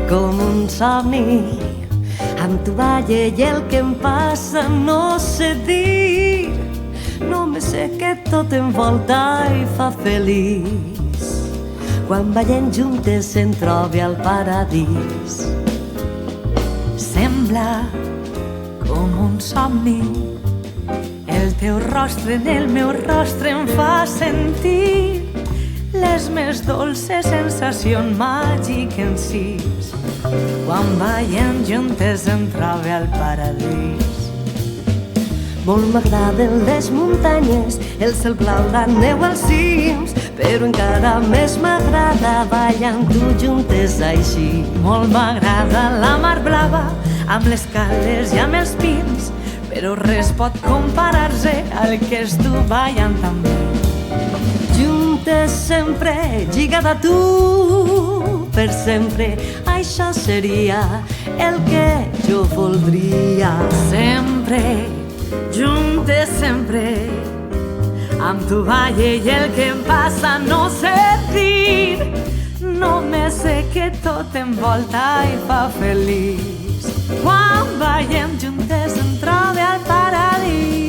com un somni. Amb tu balla i el que em passa no sé dir. Només sé que tot envolta i fa feliç. Quan ballem juntes se'n trobi al paradís. Sembla com un somni. El teu rostre en el meu rostre em fa sentir les més dolces sensacions màgiques. Quan ballem juntes em trobe al paradís. Molt m'agraden les muntanyes, el cel blau, la neu als cims, però encara més m'agrada ballar amb tu juntes així. Molt m'agrada la mar blava, amb les cales i amb els pins, però res pot comparar-se al que és tu ballant amb mi. Juntes sempre, lligada a tu, per sempre, això seria el que jo voldria. Sempre, juntes sempre, amb tu balle i el que em passa no sé dir. Només sé que tot envolta i fa feliç. Quan ballem juntes em trobe al paradís.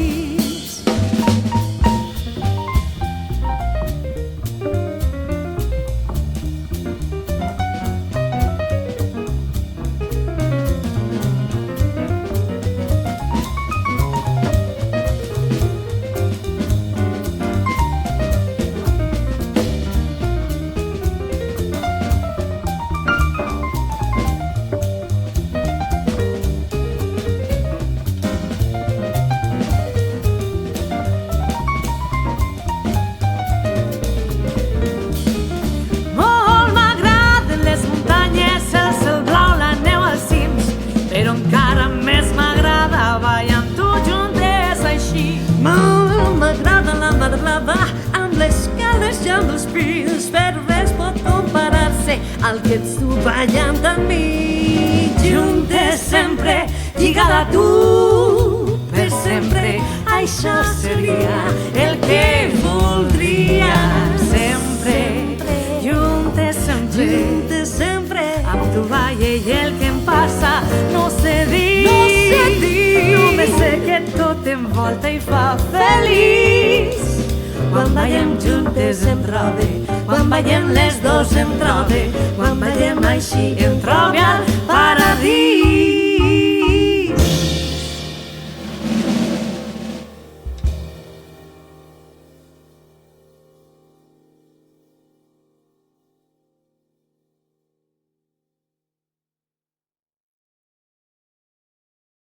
Però encara més m'agrada ballar amb tu juntes així. Molt m'agrada la mar blava, amb les cales i amb els pins, però res pot comparar-se al que ets tu ballant amb mi. Juntes sempre, lligada a tu, per sempre, això seria el que voldria. Sempre, juntes sempre, Juntes sempre, amb tu balla i el que em passa no sé dir. no sé dir. Només sé que tot envolta i fa feliç. Quan ballem juntes em trobe, quan ballem les dos em trobe, quan ballem així em trobe al paradís.